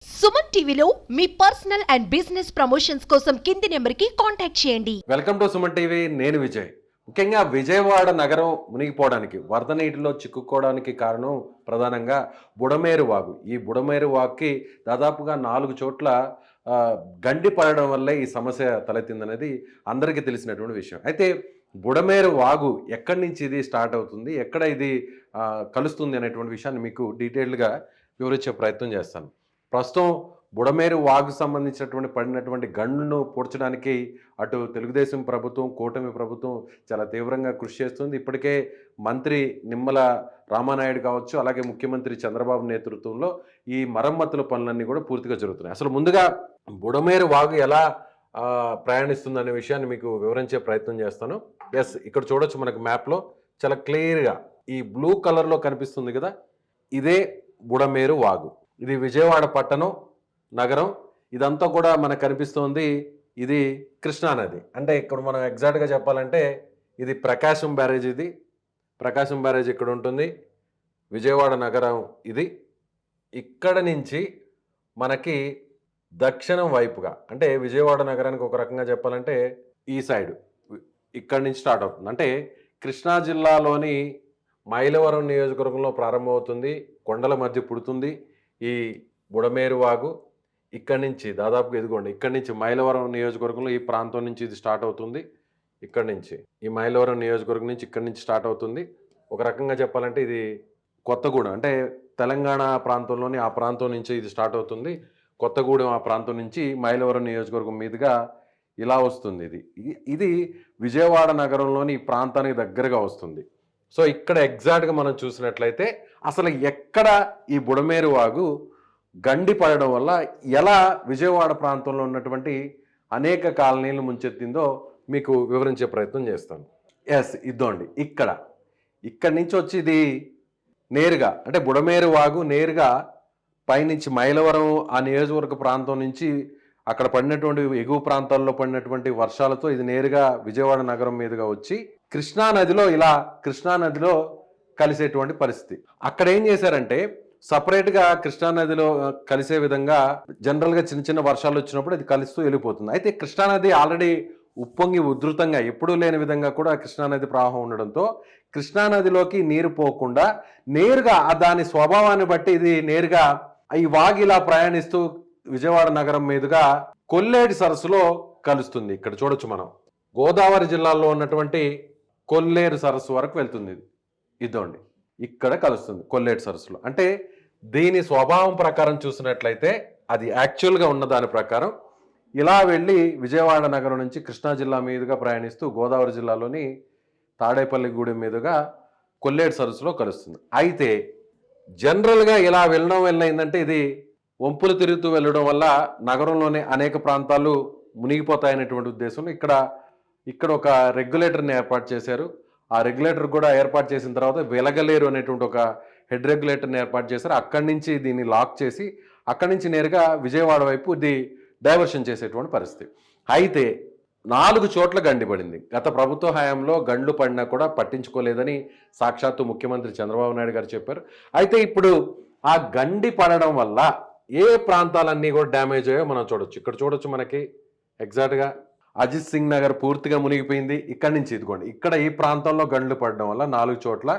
సుమన్ టీవీలో మీ personal and business promotions కోసం కింది నెంబర్కి కాంటాక్ట్ చేయండి. Welcome to Suman TV. నేను విజయ్. ముఖ్యంగా విజయవాడ నగరం మునిగిపోవడానికి, వరద నీటిలో చిక్కుకోవడానికి కారణం ప్రధానంగా బుడమేరు వాగు. ఈ బుడమేరు వాగుకి దాదాపుగా 4 చోట్ల గండి పడడం వల్లే ఈ సమస్య తలెత్తిందనేది అందరికీ తెలిసినటువంటి విషయం. అయితే బుడమేరు వాగు ఎక్కడి నుంచి ఇది స్టార్ట్ అవుతుంది, ఎక్కడ ఇది కలుస్తుంది అనేటువంటి విషయాన్ని మీకు డీటెయిల్డ్గా వివరించే ప్రయత్నం చేస్తాను. ప్రస్తుతం బుడమేరు వాగు సంబంధించినటువంటి పడినటువంటి గండ్లను పూడ్చడానికి అటు తెలుగుదేశం ప్రభుత్వం, కూటమి ప్రభుత్వం చాలా తీవ్రంగా కృషి చేస్తుంది. ఇప్పటికే మంత్రి నిమ్మల రామానాయుడు కావచ్చు, అలాగే ముఖ్యమంత్రి చంద్రబాబు నేతృత్వంలో ఈ మరమ్మతుల పనులన్నీ కూడా పూర్తిగా జరుగుతున్నాయి. అసలు ముందుగా బుడమేరు వాగు ఎలా ప్రయాణిస్తుందనే విషయాన్ని మీకు వివరించే ప్రయత్నం చేస్తాను. ఎస్, ఇక్కడ చూడొచ్చు మనకు మ్యాప్లో చాలా క్లియర్గా ఈ బ్లూ కలర్లో కనిపిస్తుంది కదా, ఇదే బుడమేరు వాగు. ఇది విజయవాడ పట్టణం, నగరం. ఇదంతా కూడా మనకు కనిపిస్తోంది. ఇది కృష్ణానది. అంటే ఇక్కడ మనం ఎగ్జాక్ట్గా చెప్పాలంటే ఇది ప్రకాశం బ్యారేజ్. ఇది ప్రకాశం బ్యారేజ్ ఇక్కడ ఉంటుంది. విజయవాడ నగరం ఇది. ఇక్కడ నుంచి మనకి దక్షిణం వైపుగా, అంటే విజయవాడ నగరానికి ఒక రకంగా చెప్పాలంటే ఈ సైడ్ ఇక్కడి నుంచి స్టార్ట్ అవుతుంది. అంటే కృష్ణా జిల్లాలోని మైలవరం నియోజకవర్గంలో ప్రారంభమవుతుంది, కొండల మధ్య పుడుతుంది ఈ బుడమేరు వాగు. ఇక్కడి నుంచి దాదాపుగా ఇదిగోండి, ఇక్కడి నుంచి మైలవరం నియోజకవర్గంలో ఈ ప్రాంతం నుంచి ఇది స్టార్ట్ అవుతుంది. ఇక్కడి నుంచి ఈ మైలవరం నియోజకవర్గం నుంచి ఇక్కడి నుంచి స్టార్ట్ అవుతుంది. ఒక రకంగా చెప్పాలంటే ఇది కొత్తగూడెం, అంటే తెలంగాణ ప్రాంతంలోని ఆ ప్రాంతం నుంచి ఇది స్టార్ట్ అవుతుంది. కొత్తగూడెం ఆ ప్రాంతం నుంచి మైలవరం నియోజకవర్గం మీదుగా ఇలా వస్తుంది. ఇది విజయవాడ నగరంలోని ఈ ప్రాంతానికి దగ్గరగా వస్తుంది. సో ఇక్కడ ఎగ్జాక్ట్గా మనం చూసినట్లయితే అసలు ఎక్కడ ఈ బుడమేరు వాగు గండి పడడం వల్ల ఎలా విజయవాడ ప్రాంతంలో ఉన్నటువంటి అనేక కాలనీలు ముంచెత్తిందో మీకు వివరించే ప్రయత్నం చేస్తాను. ఎస్, ఇద్దోండి ఇక్కడి నుంచి వచ్చి ఇది నేరుగా, అంటే బుడమేరు వాగు నేరుగా పైనుంచి మైలవరం ఆ నియోజకవర్గ ప్రాంతం నుంచి అక్కడ పడినటువంటి ఎగువ ప్రాంతాల్లో పడినటువంటి వర్షాలతో ఇది నేరుగా విజయవాడ నగరం మీదుగా వచ్చి కృష్ణానదిలో కలిసేటువంటి పరిస్థితి. అక్కడ ఏం చేశారంటే సపరేట్గా కృష్ణానదిలో కలిసే విధంగా జనరల్గా చిన్న చిన్న వర్షాలు వచ్చినప్పుడు అది కలుస్తూ వెళ్ళిపోతుంది. అయితే కృష్ణానది ఆల్రెడీ ఉప్పొంగి ఉధృతంగా ఎప్పుడూ లేని విధంగా కూడా కృష్ణానది ప్రవాహం ఉండడంతో కృష్ణానదిలోకి నీరు పోకుండా నేరుగా దాని స్వభావాన్ని బట్టి ఇది నేరుగా ఈ వాగు ఇలా ప్రయాణిస్తూ విజయవాడ నగరం మీదుగా కొల్లేటి సరస్సులో కలుస్తుంది. ఇక్కడ చూడొచ్చు మనం గోదావరి జిల్లాలో ఉన్నటువంటి కొల్లేరు సరస్సు వరకు వెళ్తుంది. ఇదోండి ఇక్కడ కలుస్తుంది కొల్లేటి సరస్సులో. అంటే దీని స్వభావం ప్రకారం చూసినట్లయితే అది యాక్చువల్గా ఉన్న దాని ప్రకారం ఇలా వెళ్ళి విజయవాడ నగరం నుంచి కృష్ణా జిల్లా మీదుగా ప్రయాణిస్తూ గోదావరి జిల్లాలోని తాడేపల్లిగూడెం మీదుగా కొల్లేటి సరస్సులో కలుస్తుంది. అయితే జనరల్గా ఇలా వెళ్ళడం వల్ల ఏంటంటే ఇది వంపులు తిరుగుతూ వెళ్ళడం వల్ల నగరంలోనే అనేక ప్రాంతాలు మునిగిపోతాయనేటువంటి ఉద్దేశంలో ఇక్కడ ఒక రెగ్యులేటర్ని ఏర్పాటు చేశారు. ఆ రెగ్యులేటర్ కూడా ఏర్పాటు చేసిన తర్వాత వెలగలేరు అనేటువంటి ఒక హెడ్ రెగ్యులేటర్ని ఏర్పాటు చేశారు. అక్కడి నుంచి దీన్ని లాక్ చేసి అక్కడి నుంచి నేరుగా విజయవాడ వైపు ఇది డైవర్షన్ చేసేటువంటి పరిస్థితి. అయితే 4 చోట్ల గండి పడింది. గత ప్రభుత్వ హయాంలో గండ్లు పడినా కూడా పట్టించుకోలేదని సాక్షాత్తు ముఖ్యమంత్రి చంద్రబాబు నాయుడు గారు చెప్పారు. అయితే ఇప్పుడు ఆ గండి పడడం వల్ల ఏ ప్రాంతాలన్నీ కూడా డ్యామేజ్ అయ్యో మనం చూడొచ్చు. ఇక్కడ చూడొచ్చు మనకి ఎగ్జాక్ట్గా అజిత్ సింగ్ నగర్ పూర్తిగా మునిగిపోయింది. ఇక్కడి నుంచి ఇదిగోండి, ఇక్కడ ఈ ప్రాంతంలో గండ్లు పడడం వల్ల 4 చోట్ల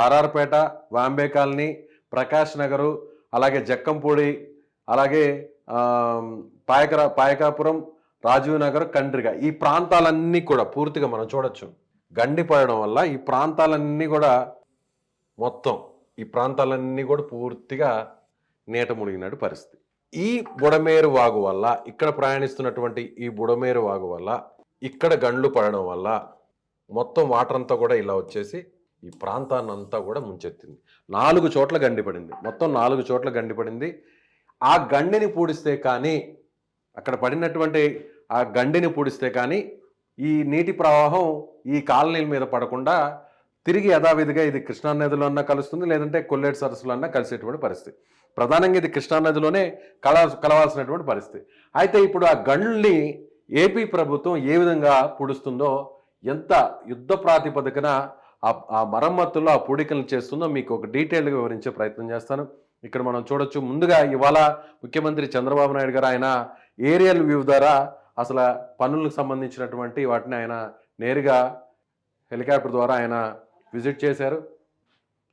ఆర్ఆర్పేట, వాంబే కాలనీ, ప్రకాష్ నగరు, అలాగే జక్కంపూడి, అలాగే పాయకాపురం, రాజీవ్ నగర్, కండ్రిగా ఈ ప్రాంతాలన్నీ కూడా పూర్తిగా మనం చూడొచ్చు. గండి పడడం వల్ల ఈ ప్రాంతాలన్నీ కూడా పూర్తిగా నీట మునిగినట్టు పరిస్థితి. ఈ బుడమేరు వాగు వల్ల, ఇక్కడ ప్రయాణిస్తున్నటువంటి ఈ బుడమేరు వాగు వల్ల ఇక్కడ గండ్లు పడడం వల్ల మొత్తం వాటర్ అంతా కూడా ఇలా వచ్చేసి ఈ ప్రాంతాన్ని అంతా కూడా ముంచెత్తింది. 4 చోట్ల గండి పడింది. మొత్తం 4 చోట్ల గండి పడింది. ఆ గండిని పూడిస్తే కానీ, అక్కడ పడినటువంటి ఆ గండిని పూడిస్తే కానీ ఈ నీటి ప్రవాహం ఈ కాలనీల మీద పడకుండా తిరిగి యథావిధిగా ఇది కృష్ణానదిలో అన్నా కలుస్తుంది, లేదంటే కొల్లేటి సరస్సులో అన్నా కలిసేటువంటి పరిస్థితి. ప్రధానంగా ఇది కృష్ణానదిలోనే కలవాల్సినటువంటి పరిస్థితి. అయితే ఇప్పుడు ఆ గండ్ని ఏపీ ప్రభుత్వం ఏ విధంగా పూడుస్తుందో, ఎంత యుద్ధ ప్రాతిపదికన ఆ మరమ్మతుల్లో ఆ పూడికలు చేస్తుందో మీకు ఒక డీటెయిల్గా వివరించే ప్రయత్నం చేస్తాను. ఇక్కడ మనం చూడొచ్చు. ముందుగా ఇవాళ ముఖ్యమంత్రి చంద్రబాబు నాయుడు గారు ఆయన ఏరియల్ వ్యూ ద్వారా అసలు పనులకు సంబంధించినటువంటి వాటిని ఆయన నేరుగా హెలికాప్టర్ ద్వారా ఆయన విజిట్ చేశారు.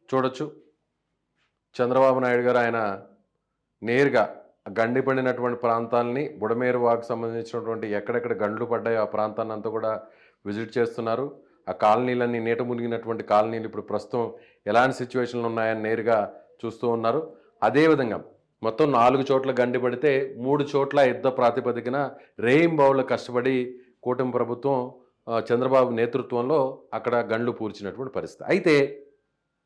చూడొచ్చు చంద్రబాబు నాయుడు గారు ఆయన నేరుగా గండి పడినటువంటి ప్రాంతాలని, బుడమేరు వాకు సంబంధించినటువంటి ఎక్కడెక్కడ గండ్లు పడ్డాయో ఆ ప్రాంతాన్ని అంతా కూడా విజిట్ చేస్తున్నారు. ఆ కాలనీలన్నీ నీట మునిగినటువంటి కాలనీలు ఇప్పుడు ప్రస్తుతం ఎలాంటి సిచ్యువేషన్లు ఉన్నాయని నేరుగా చూస్తూ ఉన్నారు. అదేవిధంగా మొత్తం 4 చోట్ల గండి పడితే 3 చోట్ల యుద్ధ ప్రాతిపదికన రేయింబౌళ్ళు కష్టపడి కూటమి ప్రభుత్వం చంద్రబాబు నేతృత్వంలో అక్కడ గండ్లు పూడ్చినటువంటి పరిస్థితి. అయితే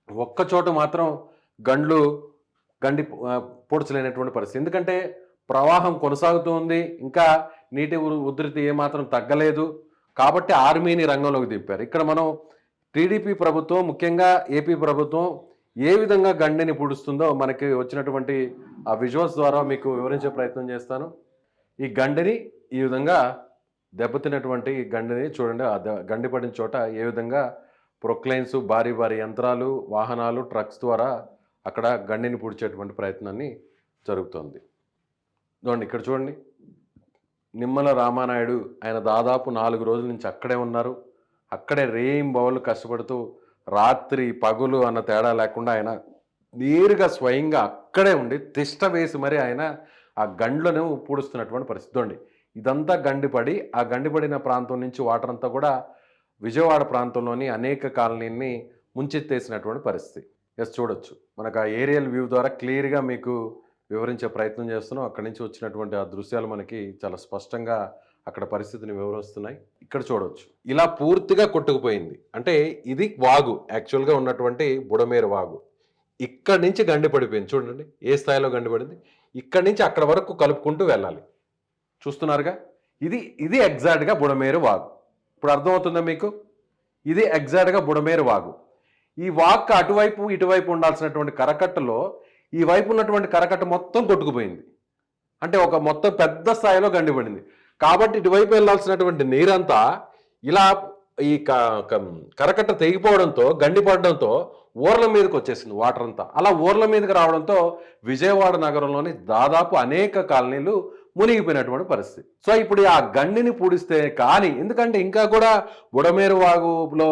ఒక్క చోట మాత్రం గండి పూడ్చలేనటువంటి పరిస్థితి. ఎందుకంటే ప్రవాహం కొనసాగుతూ ఉంది, ఇంకా నీటి ఉధృతి ఏమాత్రం తగ్గలేదు. కాబట్టి ఆర్మీని రంగంలోకి దింపారు. ఇక్కడ మనం టీడీపీ ప్రభుత్వం, ముఖ్యంగా ఏపీ ప్రభుత్వం ఏ విధంగా గండిని పూడుస్తుందో మనకి వచ్చినటువంటి ఆ విజువల్స్ ద్వారా మీకు వివరించే ప్రయత్నం చేస్తాను. ఈ గండిని ఈ విధంగా దెబ్బతిన్నటువంటి గండిని చూడండి. ఆ గండి పడిన చోట ఏ విధంగా ప్రొక్లైన్స్, భారీ భారీ యంత్రాలు, వాహనాలు, ట్రక్స్ ద్వారా అక్కడ గండిని పూడ్చేటువంటి ప్రయత్నాన్ని జరుగుతోంది. చూడండి, ఇక్కడ చూడండి. నిమ్మల రామానాయుడు ఆయన దాదాపు 4 రోజుల నుంచి అక్కడే ఉన్నారు. అక్కడే రేయింబవళ్ళు కష్టపడుతూ రాత్రి పగులు అన్న తేడా లేకుండా ఆయన నేరుగా స్వయంగా అక్కడే ఉండి తిష్ట వేసి మరి ఆయన ఆ గండ్లను పూడుస్తున్నటువంటి పరిస్థితి. చూడండి, ఇదంతా గండిపడి, ఆ గండిపడిన ప్రాంతం నుంచి వాటర్ అంతా కూడా విజయవాడ ప్రాంతంలోని అనేక కాలనీని ముంచెత్తేసినటువంటి పరిస్థితి. చూడొచ్చు, మనకు ఆ ఏరియల్ వ్యూ ద్వారా క్లియర్గా మీకు వివరించే ప్రయత్నం చేస్తున్నాం. అక్కడి నుంచి వచ్చినటువంటి ఆ దృశ్యాలు మనకి చాలా స్పష్టంగా అక్కడ పరిస్థితిని వివరిస్తున్నాయి. ఇక్కడ చూడవచ్చు, ఇలా పూర్తిగా కొట్టుకుపోయింది. అంటే ఇది వాగు, యాక్చువల్గా ఉన్నటువంటి బుడమేరు వాగు. ఇక్కడి నుంచి గండి పడిపోయింది. చూడండి ఏ స్థాయిలో గండి పడింది. ఇక్కడి నుంచి అక్కడ వరకు కలుపుకుంటూ వెళ్ళాలి. చూస్తున్నారుగా, ఇది ఎగ్జాక్ట్గా బుడమేరు వాగు. ఇప్పుడు అర్థమవుతుందా మీకు? ఇది ఎగ్జాక్ట్గా బుడమేరు వాగు. ఈ వాక్ అటువైపు ఇటువైపు ఉండాల్సినటువంటి కరకట్టలో ఈ వైపు ఉన్నటువంటి కరకట్ట మొత్తం కొట్టుకుపోయింది. అంటే ఒక మొత్తం పెద్ద స్థాయిలో గండిపడింది. కాబట్టి ఇటువైపు వెళ్ళాల్సినటువంటి నీరంతా ఇలా ఈ కరకట్ట తెగిపోవడంతో, గండిపడడంతో ఊర్ల మీదకి వచ్చేసింది వాటర్ అంతా. అలా ఊర్ల మీదకి రావడంతో విజయవాడ నగరంలోని దాదాపు అనేక కాలనీలు మునిగిపోయినటువంటి పరిస్థితి. సో ఇప్పుడు ఆ గండిని పూడిస్తే కానీ, ఎందుకంటే ఇంకా కూడా బుడమేరు వాగులో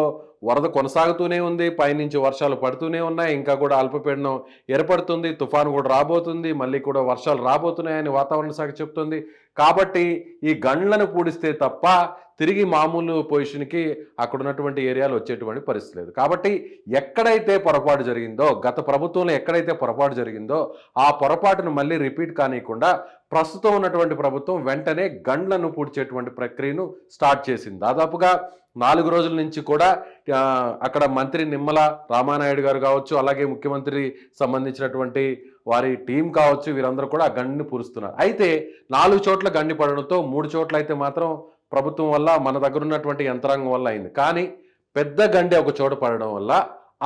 వరద కొనసాగుతూనే ఉంది, పైనుంచి వర్షాలు పడుతూనే ఉన్నాయి, ఇంకా కూడా అల్పపీడనం ఏర్పడుతుంది, తుఫాను కూడా రాబోతుంది, మళ్ళీ కూడా వర్షాలు రాబోతున్నాయని వాతావరణ శాఖ చెప్తుంది. కాబట్టి ఈ గండ్లను పూడిస్తే తప్ప తిరిగి మామూలు పొజిషన్కి అక్కడ ఉన్నటువంటి ఏరియాలు వచ్చేటువంటి పరిస్థితి లేదు. కాబట్టి ఎక్కడైతే పొరపాటు జరిగిందో, గత ప్రభుత్వంలో ఎక్కడైతే పొరపాటు జరిగిందో ఆ పొరపాటును మళ్ళీ రిపీట్ కానియకుండా ప్రస్తుతం ఉన్నటువంటి ప్రభుత్వం వెంటనే గండ్లను పూడ్చేటువంటి ప్రక్రియను స్టార్ట్ చేసింది. దాదాపుగా 4 రోజుల నుంచి కూడా అక్కడ మంత్రి నిమ్మల రామానాయుడు గారు కావచ్చు, అలాగే ముఖ్యమంత్రి సంబంధించినటువంటి వారి టీం కావచ్చు, వీరందరూ కూడా ఆ గండిని పూరుస్తున్నారు. అయితే 4 చోట్ల గండి పడడంతో 3 చోట్ల అయితే మాత్రం ప్రభుత్వం వల్ల, మన దగ్గర ఉన్నటువంటి యంత్రాంగం వల్ల అయింది. కానీ పెద్ద గండి ఒక చోట పడడం వల్ల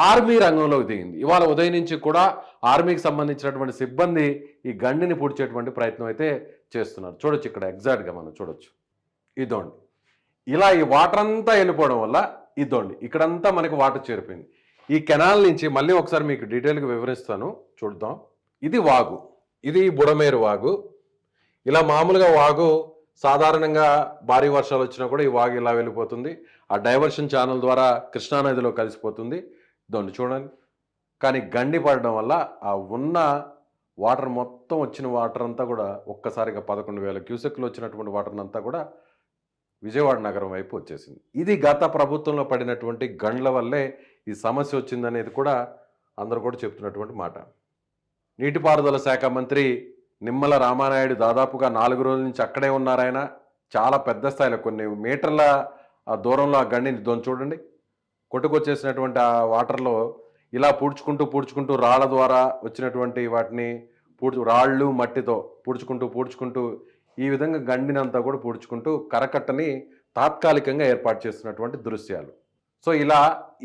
ఆర్మీ రంగంలోకి దిగింది. ఇవాళ ఉదయం నుంచి కూడా ఆర్మీకి సంబంధించినటువంటి సిబ్బంది ఈ గండిని పూడ్చేటువంటి ప్రయత్నం అయితే చేస్తున్నారు. చూడొచ్చు, ఇక్కడ ఎగ్జాక్ట్గా మనం చూడొచ్చు. ఇదోండి, ఇలా ఈ వాటర్ అంతా వెళ్ళిపోవడం వల్ల ఇదోండి ఇక్కడంతా మనకి వాటర్ చేరిపోయింది. ఈ కెనాల్ నుంచి మళ్ళీ ఒకసారి మీకు డీటెయిల్గా వివరిస్తాను, చూద్దాం. ఇది వాగు, ఇది బుడమేరు వాగు. ఇలా మామూలుగా వాగు సాధారణంగా భారీ వర్షాలు వచ్చినా కూడా ఈ వాగు ఇలా వెళ్ళిపోతుంది. ఆ డైవర్షన్ ఛానల్ ద్వారా కృష్ణానదిలో కలిసిపోతుంది. దాన్ని చూడండి. కానీ గండి పడడం వల్ల ఆ ఉన్న వాటర్ మొత్తం వచ్చిన వాటర్ అంతా కూడా ఒక్కసారిగా 11,000 క్యూసెక్లు వచ్చినటువంటి వాటర్ అంతా కూడా విజయవాడ నగరం వైపు వచ్చేసింది. ఇది గత ప్రభుత్వంలో పడినటువంటి గండ్ల వల్లే ఈ సమస్య వచ్చిందనేది కూడా అందరూ కూడా చెప్తున్నటువంటి మాట. నీటిపారుదల శాఖ మంత్రి నిమ్మల రామానాయుడు దాదాపుగా 4 రోజుల నుంచి అక్కడే ఉన్నారు. ఆయన చాలా పెద్ద స్థాయిలో కొన్ని మీటర్ల దూరంలో ఆ గండిని చూడండి, కొట్టుకొచ్చేసినటువంటి ఆ వాటర్లో ఇలా పూడ్చుకుంటూ రాళ్ల ద్వారా వచ్చినటువంటి వాటిని రాళ్ళు మట్టితో పూడ్చుకుంటూ ఈ విధంగా గండినంతా కూడా పూడ్చుకుంటూ కరకట్టని తాత్కాలికంగా ఏర్పాటు చేస్తున్నటువంటి దృశ్యాలు. సో ఇలా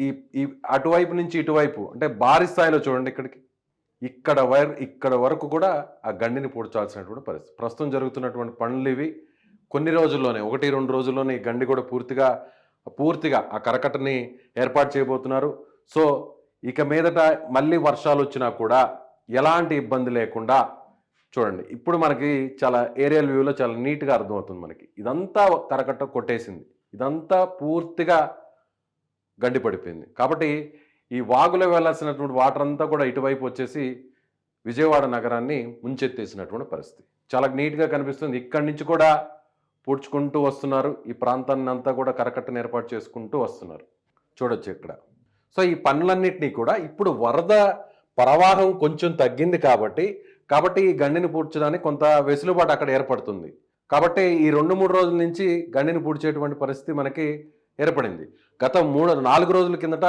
ఈ అటువైపు నుంచి ఇటువైపు అంటే భారీ స్థాయిలో చూడండి, ఇక్కడ వరకు కూడా ఆ గండిని పూడ్చాల్సినటువంటి పరిస్థితి. ప్రస్తుతం జరుగుతున్నటువంటి పనులు ఇవి. కొన్ని రోజుల్లోనే 1-2 రోజుల్లోనే ఈ గండి కూడా పూర్తిగా ఆ కరకట్టని ఏర్పాటు చేయబోతున్నారు. సో ఇక మీదట మళ్ళీ వర్షాలు వచ్చినా కూడా ఎలాంటి ఇబ్బంది లేకుండా చూడండి. ఇప్పుడు మనకి చాలా ఏరియల్ వ్యూలో చాలా నీట్గా అర్థమవుతుంది మనకి. ఇదంతా కరకట్ట కొట్టేసింది, ఇదంతా పూర్తిగా గడ్డి పడిపోయింది. కాబట్టి ఈ వాగులో వెళ్ళాల్సినటువంటి వాటర్ అంతా కూడా ఇటువైపు వచ్చేసి విజయవాడ నగరాన్ని ముంచెత్తేసినటువంటి పరిస్థితి. చాలా నీట్గా కనిపిస్తుంది. ఇక్కడి నుంచి కూడా పూడ్చుకుంటూ వస్తున్నారు. ఈ ప్రాంతాన్ని అంతా కూడా కరకట్టను ఏర్పాటు చేసుకుంటూ వస్తున్నారు. చూడొచ్చు ఇక్కడ. సో ఈ పనులన్నింటినీ కూడా ఇప్పుడు వరద ప్రవాహం కొంచెం తగ్గింది కాబట్టి ఈ గండిని పూడ్చడానికి కొంత వెసులుబాటు అక్కడ ఏర్పడుతుంది. కాబట్టి ఈ 2-3 రోజుల నుంచి గండిని పూడ్చేటువంటి పరిస్థితి మనకి ఏర్పడింది. గత 3-4 రోజుల కిందట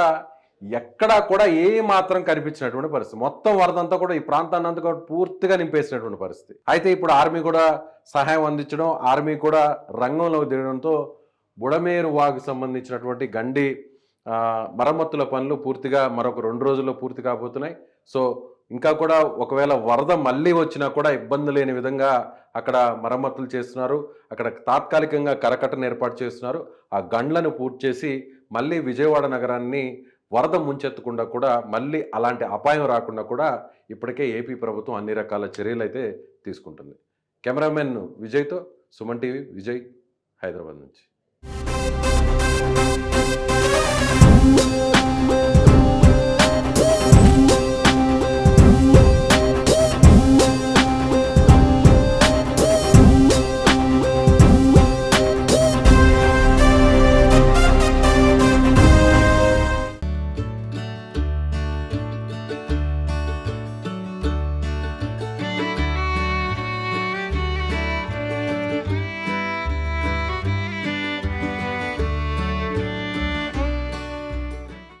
ఎక్కడా కూడా ఏ మాత్రం కనిపించినటువంటి పరిస్థితి. మొత్తం వరద అంతా కూడా ఈ ప్రాంతాన్ని అంతా కూడా పూర్తిగా నింపేసినటువంటి పరిస్థితి. అయితే ఇప్పుడు ఆర్మీ కూడా సహాయం అందించడం, ఆర్మీ కూడా రంగంలోకి దిగడంతో బుడమేరు వాగుకు సంబంధించినటువంటి గండి మరమ్మతుల పనులు పూర్తిగా మరొక 2 రోజుల్లో పూర్తి కాబోతున్నాయి. సో ఇంకా కూడా ఒకవేళ వరద మళ్ళీ వచ్చినా కూడా ఇబ్బంది లేని విధంగా అక్కడ మరమ్మతులు చేస్తున్నారు. అక్కడ తాత్కాలికంగా కరకట్టను ఏర్పాటు చేస్తున్నారు. ఆ గండ్లను పూర్తి చేసి మళ్ళీ విజయవాడ నగరాన్ని వరద ముంచెత్తకుండా కూడా, మళ్ళీ అలాంటి అపాయం రాకుండా కూడా ఇప్పటికే ఏపీ ప్రభుత్వం అన్ని రకాల చర్యలు అయితే తీసుకుంటుంది. కెమెరామెన్ విజయ్తో సుమన్ టీవీ, విజయ్, హైదరాబాద్ నుంచి.